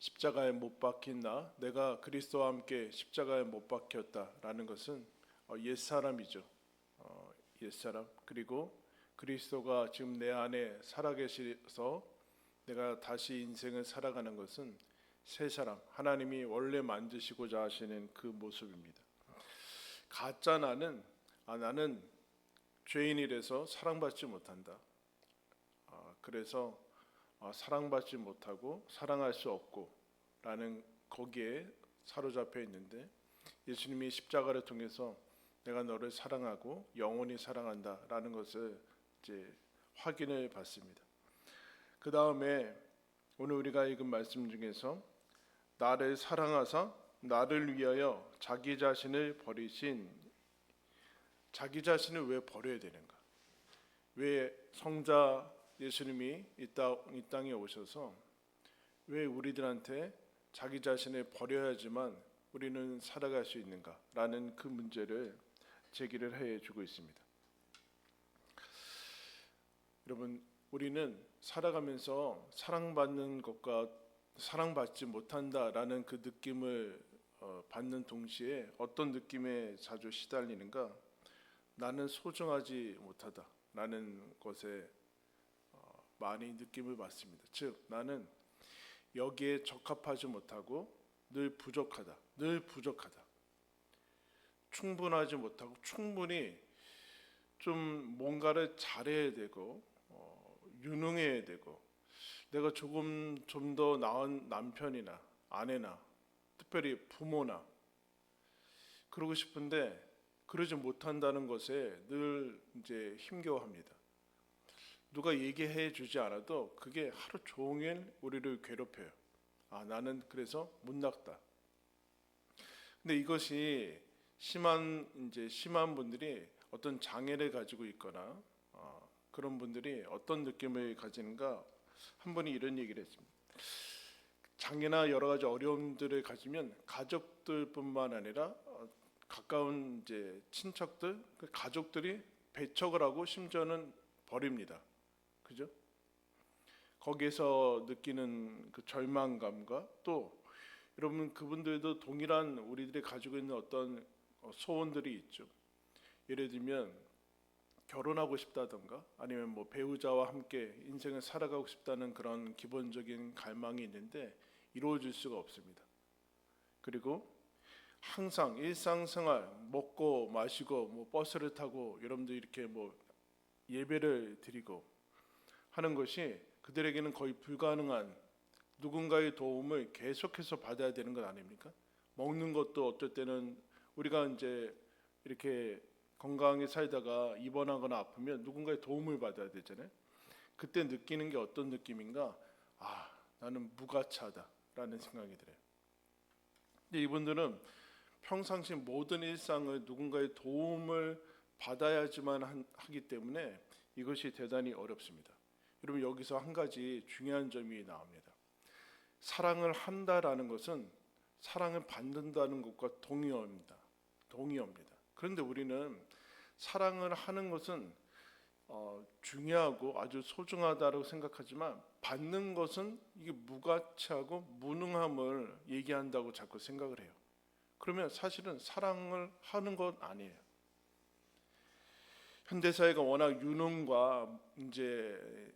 십자가에 못 박힌 내가 그리스도와 함께 십자가에 못 박혔다라는 것은 옛사람이죠. 옛사람. 그리고 그리스도가 지금 내 안에 살아계셔서 내가 다시 인생을 살아가는 것은 새 사람, 하나님이 원래 만드시고자 하시는 그 모습입니다. 가짜 나는 나는 죄인이라서 사랑받지 못한다. 그래서 사랑받지 못하고 사랑할 수 없고 라는 거기에 사로잡혀 있는데, 예수님이 십자가를 통해서 내가 너를 사랑하고 영원히 사랑한다 라는 것을 이제 확인을 받습니다. 그 다음에 오늘 우리가 읽은 말씀 중에서 나를 사랑하사 나를 위하여 자기 자신을 버리신, 자기 자신을 왜 버려야 되는가? 왜 성자 예수님이 이 땅에 오셔서 왜 우리들한테 자기 자신을 버려야지만 우리는 살아갈 수 있는가? 라는 그 문제를 제기를 해주고 있습니다. 여러분, 우리는 살아가면서 사랑받는 것과 사랑받지 못한다라는 그 느낌을 받는 동시에 어떤 느낌에 자주 시달리는가? 나는 소중하지 못하다라는 것에 많이 느낌을 받습니다. 즉, 나는 여기에 적합하지 못하고 늘 부족하다, 충분하지 못하고 충분히 좀 뭔가를 잘해야 되고 유능해야 되고, 내가 좀 더 나은 남편이나 아내나 특별히 부모나 그러고 싶은데 그러지 못한다는 것에 늘 이제 힘겨워합니다. 누가 얘기해 주지 않아도 그게 하루 종일 우리를 괴롭혀요. 나는 그래서 못났다. 근데 이것이 심한 분들이 어떤 장애를 가지고 있거나 그런 분들이 어떤 느낌을 가지는가? 한 분이 이런 얘기를 했습니다. 장애나 여러 가지 어려움들을 가지면 가족들뿐만 아니라 가까운 이제 친척들, 그 가족들이 배척을 하고 심지어는 버립니다. 그죠? 거기에서 느끼는 그 절망감과 또 여러분, 그분들도 동일한 우리들이 가지고 있는 어떤 소원들이 있죠. 예를 들면 결혼하고 싶다던가 아니면 뭐 배우자와 함께 인생을 살아가고 싶다는 그런 기본적인 갈망이 있는데 이루어질 수가 없습니다. 그리고 항상 일상생활 먹고 마시고 뭐 버스를 타고 여러분들 이렇게 뭐 예배를 드리고 하는 것이 그들에게는 거의 불가능한, 누군가의 도움을 계속해서 받아야 되는 것 아닙니까? 먹는 것도 어떨 때는 우리가 이제 이렇게 건강하게 살다가 입원하거나 아프면 누군가의 도움을 받아야 되잖아요. 그때 느끼는 게 어떤 느낌인가? 나는 무가차하다라는 생각이 들어요. 근데 이분들은 평상시 모든 일상을 누군가의 도움을 받아야지만 하기 때문에 이것이 대단히 어렵습니다. 여러분, 여기서 한 가지 중요한 점이 나옵니다. 사랑을 한다라는 것은 사랑을 받는다는 것과 동의어입니다. 그런데 우리는 사랑을 하는 것은 중요하고 아주 소중하다고 생각하지만 받는 것은 이게 무가치하고 무능함을 얘기한다고 자꾸 생각을 해요. 그러면 사실은 사랑을 하는 건 아니에요. 현대사회가 워낙 유능과 이제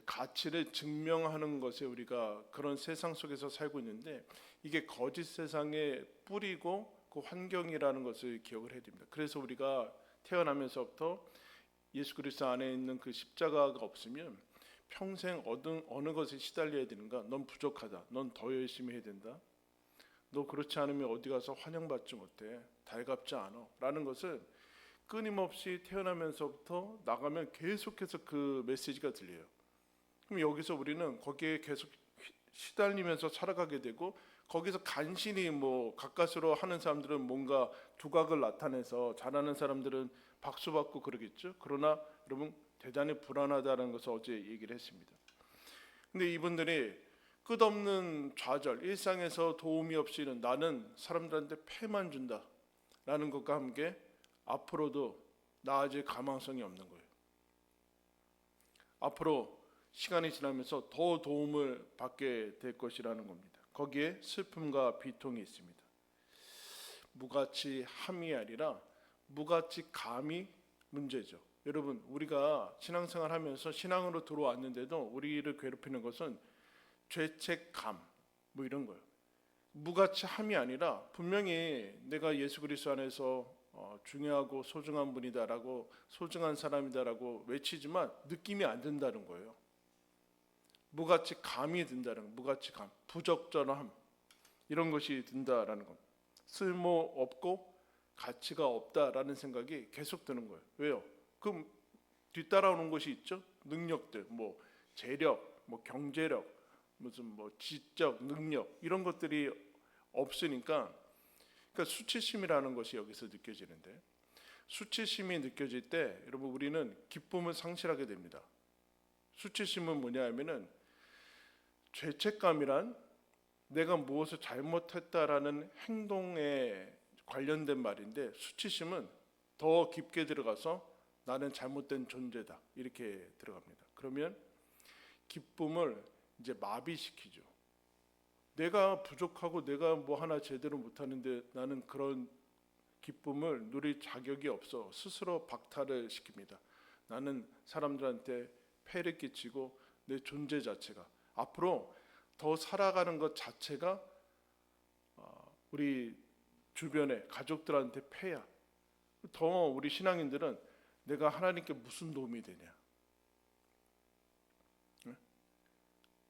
가치를 증명하는 것에 우리가 그런 세상 속에서 살고 있는데, 이게 거짓 세상의 뿌리고 그 환경이라는 것을 기억을 해야 됩니다. 그래서 우리가 태어나면서부터 예수 그리스도 안에 있는 그 십자가가 없으면 평생 어느 것에 시달려야 되는가? 넌 부족하다. 넌 더 열심히 해야 된다. 너 그렇지 않으면 어디 가서 환영받지 못해. 달갑지 않아. 라는 것을 끊임없이 태어나면서부터 나가면 계속해서 그 메시지가 들려요. 그럼 여기서 우리는 거기에 계속 시달리면서 살아가게 되고, 거기서 간신히 뭐 가까스로 하는 사람들은 뭔가 두각을 나타내서 잘하는 사람들은 박수 받고 그러겠죠. 그러나 여러분, 대단히 불안하다는 것을 어제 얘기를 했습니다. 근데 이분들이 끝없는 좌절, 일상에서 도움이 없이는 나는 사람들한테 폐만 준다 라는 것과 함께 앞으로도 나아질 가망성이 없는 거예요. 앞으로 시간이 지나면서 더 도움을 받게 될 것이라는 겁니다. 거기에 슬픔과 비통이 있습니다. 무가치함이 아니라 무가치감이 문제죠. 여러분, 우리가 신앙생활 하면서 신앙으로 들어왔는데도 우리를 괴롭히는 것은 죄책감 뭐 이런 거예요. 무가치함이 아니라 분명히 내가 예수 그리스도 안에서 중요하고 소중한 분이다라고, 소중한 사람이다라고 외치지만 느낌이 안 든다는 거예요. 무가치감이 든다는 거예요. 무가치감, 부적절함 이런 것이 든다라는 겁니다. 쓸모없고 가치가 없다라는 생각이 계속 드는 거예요. 왜요? 그럼 뒤따라오는 것이 있죠. 능력들, 뭐 재력, 뭐 경제력, 무슨 뭐 지적 능력 이런 것들이 없으니까, 그러니까 수치심이라는 것이 여기서 느껴지는데, 수치심이 느껴질 때 여러분 우리는 기쁨을 상실하게 됩니다. 수치심은 뭐냐 하면은 죄책감이란 내가 무엇을 잘못했다라는 행동에 관련된 말인데, 수치심은 더 깊게 들어가서 나는 잘못된 존재다 이렇게 들어갑니다. 그러면 기쁨을 이제 마비시키죠. 내가 부족하고 내가 뭐 하나 제대로 못하는데 나는 그런 기쁨을 누릴 자격이 없어 스스로 박탈을 시킵니다. 나는 사람들한테 폐를 끼치고 내 존재 자체가, 앞으로 더 살아가는 것 자체가 우리 주변의 가족들한테 폐야. 더 우리 신앙인들은 내가 하나님께 무슨 도움이 되냐.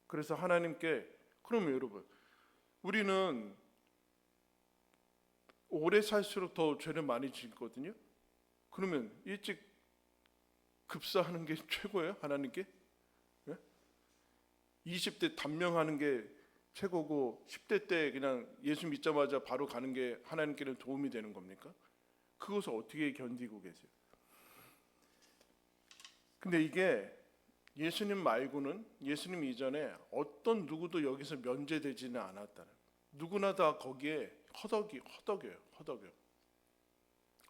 그래서 하나님께, 그러면 여러분 우리는 오래 살수록 더 죄를 많이 짓거든요. 그러면 일찍 급사하는 게 최고예요, 하나님께? 20대 단명하는 게 최고고 10대 때 그냥 예수 믿자마자 바로 가는 게 하나님께는 도움이 되는 겁니까? 그것을 어떻게 견디고 계세요? 근데 이게 예수님 말고는, 예수님 이전에 어떤 누구도 여기서 면제되지는 않았다는, 누구나 다 거기에 허덕여요.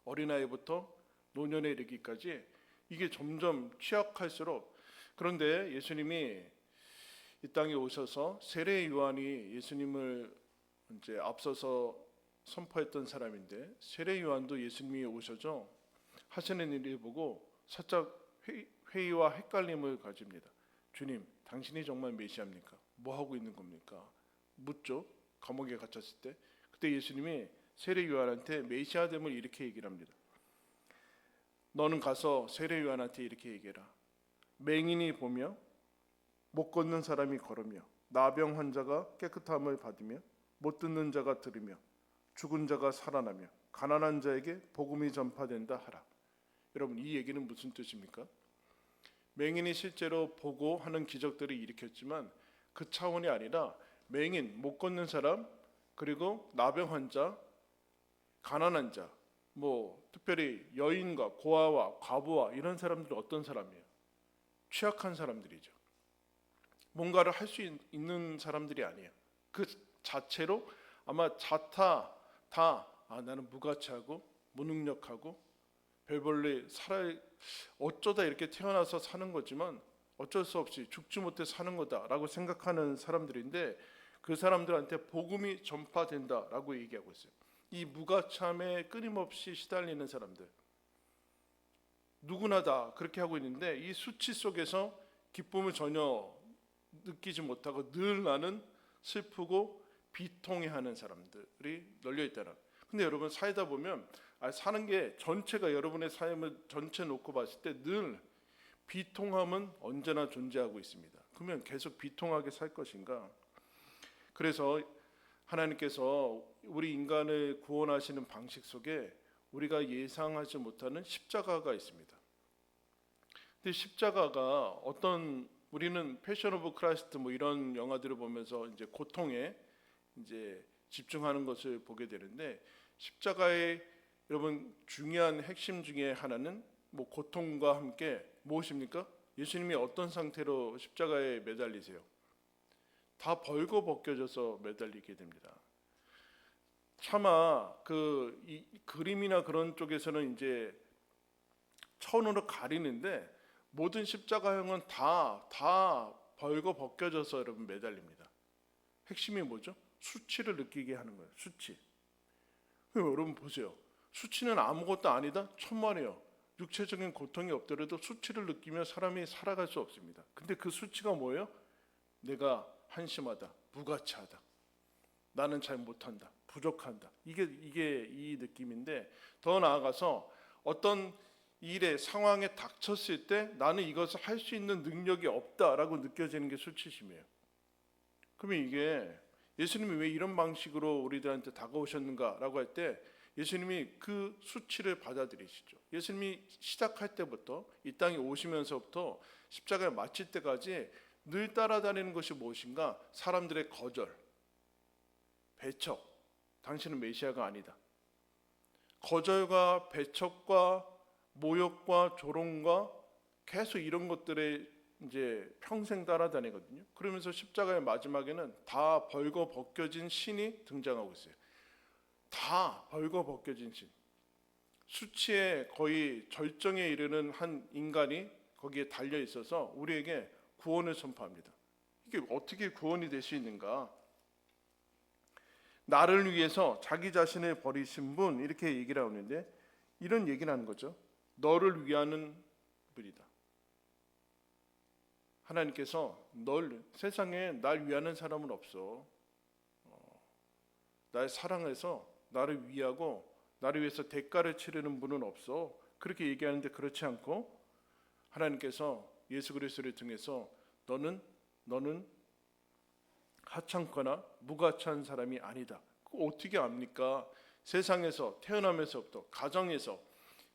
어린아이부터 노년에 이르기까지 이게 점점 취약할수록. 그런데 예수님이 이 땅에 오셔서 세례 요한이 예수님을 이제 앞서서 선포했던 사람인데, 세례 요한도 예수님이 오셔서 하시는 일을 보고 살짝 회의와 헷갈림을 가집니다. 주님, 당신이 정말 메시아입니까? 뭐 하고 있는 겁니까? 묻죠. 감옥에 갇혔을 때. 그때 예수님이 세례 요한한테 메시아됨을 이렇게 얘기를 합니다. 너는 가서 세례 요한한테 이렇게 얘기해라. 맹인이 보며 못 걷는 사람이 걸으며 나병 환자가 깨끗함을 받으며 못 듣는 자가 들으며 죽은 자가 살아나며 가난한 자에게 복음이 전파된다 하라. 여러분, 이 얘기는 무슨 뜻입니까? 맹인이 실제로 보고 하는 기적들을 일으켰지만 그 차원이 아니라 맹인, 못 걷는 사람, 그리고 나병 환자, 가난한 자, 뭐 특별히 여인과 고아와 과부와 이런 사람들은 어떤 사람이에요? 취약한 사람들이죠. 뭔가를 할 수 있는 사람들이 아니에요. 그 자체로 아마 나는 무가치하고 무능력하고 별볼일 어쩌다 이렇게 태어나서 사는 거지만 어쩔 수 없이 죽지 못해 사는 거다라고 생각하는 사람들인데, 그 사람들한테 복음이 전파된다라고 얘기하고 있어요. 이 무가참에 끊임없이 시달리는 사람들, 누구나 다 그렇게 하고 있는데, 이 수치 속에서 기쁨을 전혀 느끼지 못하고 늘 나는 슬프고 비통해하는 사람들이 널려 있다는. 근데 여러분 살다 보면 사는 게 전체가, 여러분의 삶을 전체 놓고 봤을 때 늘 비통함은 언제나 존재하고 있습니다. 그러면 계속 비통하게 살 것인가? 그래서 하나님께서 우리 인간을 구원하시는 방식 속에 우리가 예상하지 못하는 십자가가 있습니다. 근데 십자가가 어떤, 우리는 패션 오브 크라이스트 뭐 이런 영화들을 보면서 이제 고통에 이제 집중하는 것을 보게 되는데, 십자가의 여러분 중요한 핵심 중에 하나는 뭐 고통과 함께 무엇입니까? 예수님이 어떤 상태로 십자가에 매달리세요? 다 벌거벗겨져서 매달리게 됩니다. 차마 이 그림이나 그런 쪽에서는 이제 천으로 가리는데, 모든 십자가형은 다 벌거벗겨져서 여러분 매달립니다. 핵심이 뭐죠? 수치를 느끼게 하는 거예요. 수치. 여러분 보세요. 수치는 아무것도 아니다? 천만에요. 육체적인 고통이 없더라도 수치를 느끼며 사람이 살아갈 수 없습니다. 근데 그 수치가 뭐예요? 내가 한심하다, 무가치하다, 나는 잘 못한다, 부족한다. 이게 이 느낌인데, 더 나아가서 어떤 일에 상황에 닥쳤을 때 나는 이것을 할 수 있는 능력이 없다라고 느껴지는 게 수치심이에요. 그러면 이게 예수님이 왜 이런 방식으로 우리들한테 다가오셨는가라고 할 때 예수님이 그 수치를 받아들이시죠. 예수님이 시작할 때부터 이 땅에 오시면서부터 십자가에 마칠 때까지 늘 따라다니는 것이 무엇인가? 사람들의 거절, 배척, 당신은 메시아가 아니다. 거절과 배척과 모욕과 조롱과 계속 이런 것들에 이제 평생 따라다니거든요. 그러면서 십자가의 마지막에는 다 벌거 벗겨진 신이 등장하고 있어요. 다 벌거 벗겨진 신. 수치의 거의 절정에 이르는 한 인간이 거기에 달려 있어서 우리에게 구원을 선포합니다. 이게 어떻게 구원이 될 수 있는가? 나를 위해서 자기 자신을 버리신 분, 이렇게 얘기를 하는데 이런 얘기를 하는 거죠. 너를 위하는 분이다. 하나님께서 세상에 날 위하는 사람은 없어. 날 사랑해서 나를 위하고 나를 위해서 대가를 치르는 분은 없어. 그렇게 얘기하는데 그렇지 않고 하나님께서 예수 그리스도를 통해서 너는 하찮거나 무가치한 사람이 아니다. 그거 어떻게 압니까? 세상에서 태어나면서부터 가정에서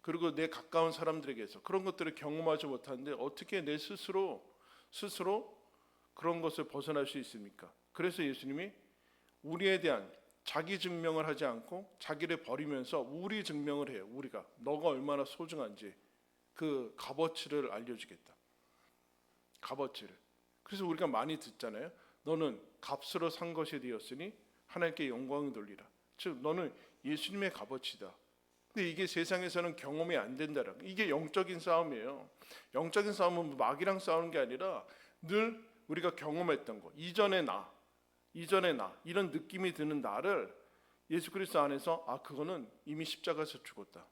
그리고 내 가까운 사람들에게서 그런 것들을 경험하지 못하는데 어떻게 내 스스로 그런 것을 벗어날 수 있습니까? 그래서 예수님이 우리에 대한 자기 증명을 하지 않고 자기를 버리면서 우리 증명을 해요. 우리가 너가 얼마나 소중한지 그 값어치를 알려주겠다. 값어치를. 그래서 우리가 많이 듣잖아요. 너는 값으로 산 것이 되었으니 하나님께 영광을 돌리라. 즉 너는 예수님의 값어치다. 근데 이게 세상에서는 경험이 안 된다라. 이게 영적인 싸움이에요. 영적인 싸움은 마귀랑 싸우는 게 아니라 늘 우리가 경험했던 거, 이전의 나 이런 느낌이 드는 나를 예수 그리스도 안에서 그거는 이미 십자가에서 죽었다.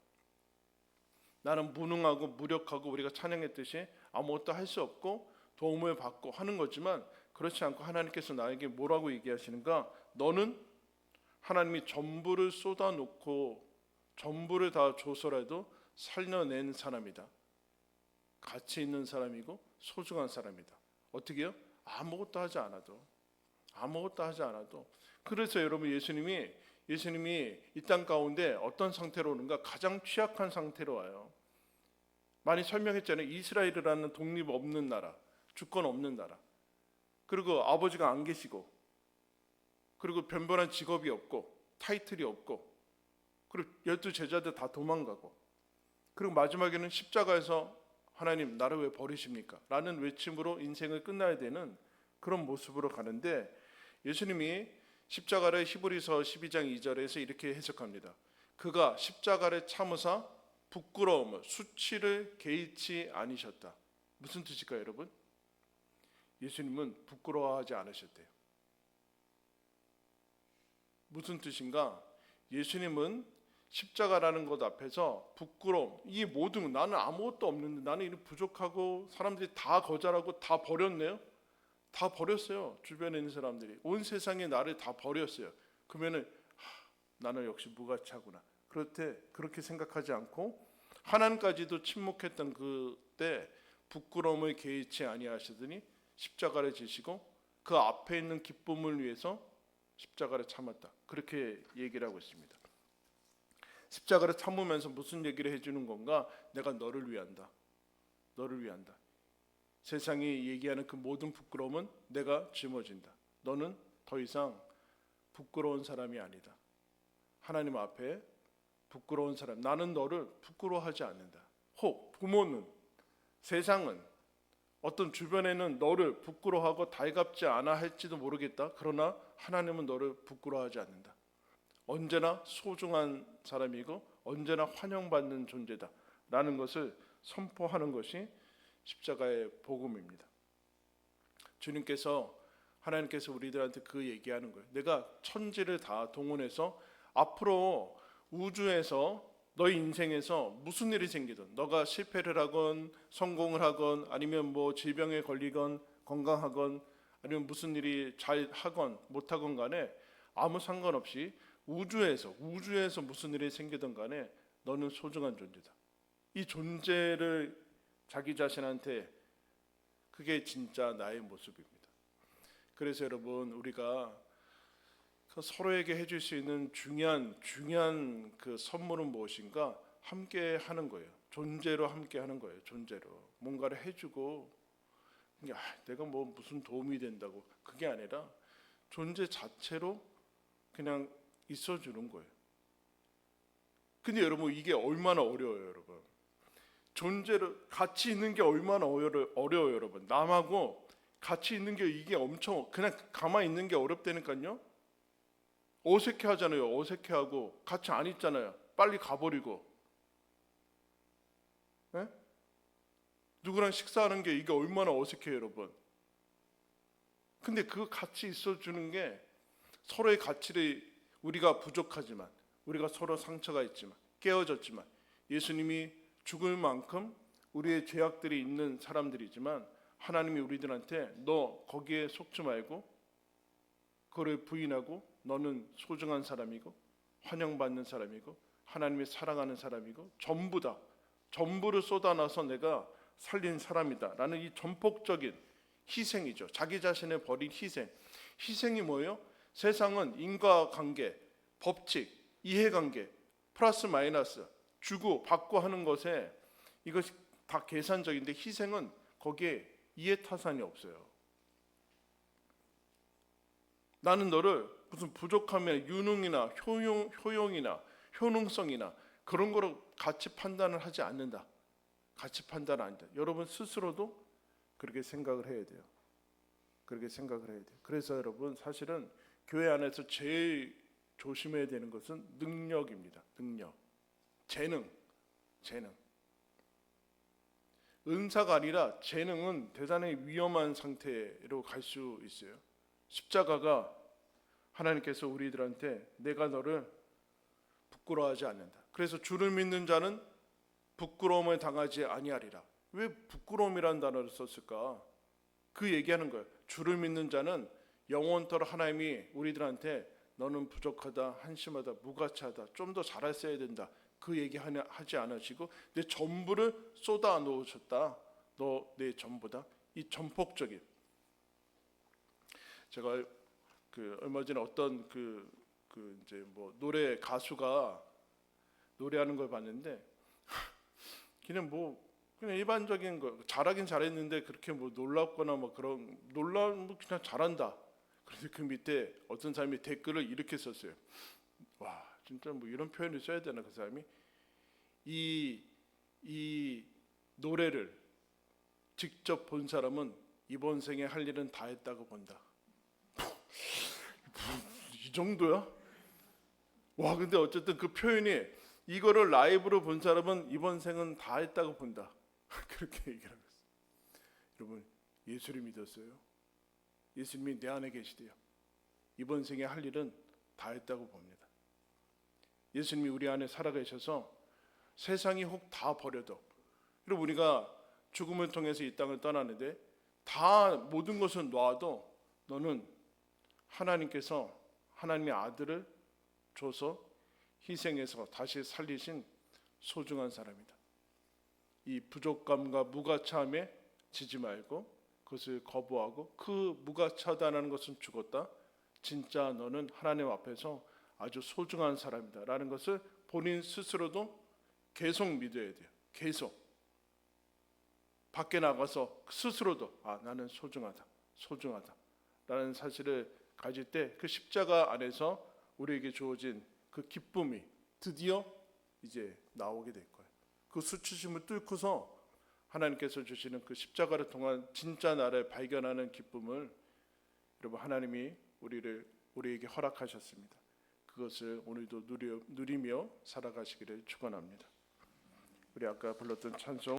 나는 무능하고 무력하고 우리가 찬양했듯이 아무것도 할 수 없고 도움을 받고 하는 거지만 그렇지 않고 하나님께서 나에게 뭐라고 얘기하시는가? 너는 하나님이 전부를 쏟아놓고 전부를 다 줘서라도 살려낸 사람이다. 가치 있는 사람이고 소중한 사람이다. 어떻게요? 아무것도 하지 않아도. 그래서 여러분 예수님이 이 땅 가운데 어떤 상태로 오는가? 가장 취약한 상태로 와요. 많이 설명했잖아요. 이스라엘이라는 독립 없는 나라, 주권 없는 나라. 그리고 아버지가 안 계시고, 그리고 변변한 직업이 없고, 타이틀이 없고, 그리고 12 제자들 다 도망가고, 그리고 마지막에는 십자가에서 하나님 나를 왜 버리십니까? 라는 외침으로 인생을 끝나야 되는 그런 모습으로 가는데 예수님이 십자가를 히브리서 12장 2절에서 이렇게 해석합니다. 그가 십자가를 참으사 부끄러움을 수치를 개의치 아니셨다. 무슨 뜻일까요, 여러분? 예수님은 부끄러워하지 않으셨대요. 무슨 뜻인가? 예수님은 십자가라는 것 앞에서 부끄러움, 이 모든 나는 아무것도 없는데 나는 이렇게 부족하고 사람들이 다 거절하고 다 버렸네요. 다 버렸어요. 주변에 있는 사람들이 온 세상에 나를 다 버렸어요. 그러면은 나는 역시 무가치하구나. 그렇게 생각하지 않고 하나님까지도 침묵했던 그때 부끄러움을 개의치 아니하시더니 십자가를 지시고 그 앞에 있는 기쁨을 위해서 십자가를 참았다. 그렇게 얘기를 하고 있습니다. 십자가를 참으면서 무슨 얘기를 해주는 건가? 내가 너를 위한다. 너를 위한다. 세상이 얘기하는 그 모든 부끄러움은 내가 짊어진다. 너는 더 이상 부끄러운 사람이 아니다. 하나님 앞에 부끄러운 사람, 나는 너를 부끄러워하지 않는다. 혹 부모는, 세상은, 어떤 주변에는 너를 부끄러워하고 달갑지 않아 할지도 모르겠다. 그러나 하나님은 너를 부끄러워하지 않는다. 언제나 소중한 사람이고 언제나 환영받는 존재다 라는 것을 선포하는 것이 십자가의 복음입니다. 주님께서 하나님께서 우리들한테 그 얘기하는 거예요. 내가 천지를 다 동원해서 앞으로 우주에서 너희 인생에서 무슨 일이 생기든, 너가 실패를 하건 성공을 하건 아니면 뭐 질병에 걸리건 건강하건 아니면 무슨 일이 잘 하건 못하건 간에 아무 상관없이 우주에서 무슨 일이 생기든 간에 너는 소중한 존재다. 이 존재를 자기 자신한테, 그게 진짜 나의 모습입니다. 그래서 여러분, 우리가 서로에게 해줄 수 있는 중요한 그 선물은 무엇인가? 함께 하는 거예요. 존재로 함께 하는 거예요. 존재로 뭔가를 해주고, 내가 뭐 무슨 도움이 된다고, 그게 아니라 존재 자체로 그냥 있어주는 거예요. 근데 여러분, 이게 얼마나 어려워요, 여러분. 존재로 같이 있는 게 얼마나 어려워요, 여러분. 남하고 같이 있는 게 이게 엄청, 그냥 가만히 있는 게 어렵다니까요. 어색해하잖아요. 어색해하고 같이 안 있잖아요. 빨리 가버리고. 네? 누구랑 식사하는 게 이게 얼마나 어색해요, 여러분. 근데 그 같이 있어주는 게 서로의 가치를, 우리가 부족하지만, 우리가 서로 상처가 있지만, 깨어졌지만, 예수님이 죽을 만큼 우리의 죄악들이 있는 사람들이지만 하나님이 우리들한테 너 거기에 속지 말고 그를 부인하고 너는 소중한 사람이고 환영받는 사람이고 하나님이 사랑하는 사람이고 전부를 쏟아놔서 내가 살린 사람이다 라는 이 전폭적인 희생이죠. 자기 자신을 버린 희생이 뭐예요? 세상은 인과관계, 법칙, 이해관계, 플러스 마이너스, 주고 받고 하는 것에 이것이 다 계산적인데 희생은 거기에 이해타산이 없어요. 나는 너를 무슨 부족함이나 유능이나 효용이나 효능성이나 그런 거로 같이 판단을 하지 않는다. 같이 판단 안 돼. 여러분 스스로도 그렇게 생각을 해야 돼요. 그래서 여러분, 사실은 교회 안에서 제일 조심해야 되는 것은 능력입니다. 능력, 재능. 은사가 아니라 재능은 대단히 위험한 상태로 갈 수 있어요. 십자가가 하나님께서 우리들한테 내가 너를 부끄러워하지 않는다. 그래서 주를 믿는 자는 부끄러움을 당하지 아니하리라. 왜 부끄러움이라는 단어를 썼을까? 그 얘기하는 거예요. 주를 믿는 자는 영원토록 하나님이 우리들한테 너는 부족하다, 한심하다, 무가치하다, 좀 더 잘했어야 된다, 그 얘기 하지 않으시고 내 전부를 쏟아 놓으셨다. 너 내 전부다. 이 전폭적인, 제가 얼마 전에 어떤 이제 뭐 노래 가수가 노래하는 걸 봤는데 그냥 일반적인 거 잘하긴 잘했는데 그렇게 뭐 놀랍거나 뭐 그런 놀라운 그냥 잘한다. 그런데 그 밑에 어떤 사람이 댓글을 이렇게 썼어요. 와, 진짜 뭐 이런 표현을 써야 되나, 그 사람이 이 노래를 직접 본 사람은 이번 생에 할 일은 다 했다고 본다. 이 정도야? 와, 근데 어쨌든 그 표현이, 이거를 라이브로 본 사람은 이번 생은 다 했다고 본다. 그렇게 얘기를 하고 있어요. 여러분, 예수를 믿었어요. 예수님이 내 안에 계시대요. 이번 생에 할 일은 다 했다고 봅니다. 예수님이 우리 안에 살아계셔서 세상이 혹 다 버려도, 그리고 우리가 죽음을 통해서 이 땅을 떠나는데 다 모든 것을 놔도 너는 하나님께서 하나님의 아들을 줘서 희생해서 다시 살리신 소중한 사람이다. 이 부족감과 무가치함에 지지 말고 그것을 거부하고, 그 무가치하다는 것은 죽었다. 진짜 너는 하나님 앞에서 아주 소중한 사람이다 라는 것을 본인 스스로도 계속 믿어야 돼요. 계속 밖에 나가서 스스로도 나는 소중하다 라는 사실을 가질 때 그 십자가 안에서 우리에게 주어진 그 기쁨이 드디어 이제 나오게 될 거예요. 그 수치심을 뚫고서 하나님께서 주시는 그 십자가를 통한 진짜 나를 발견하는 기쁨을 여러분, 하나님이 우리에게 허락하셨습니다. 그것을 오늘도 누리며 살아가시기를 축원합니다. 우리 아까 불렀던 찬송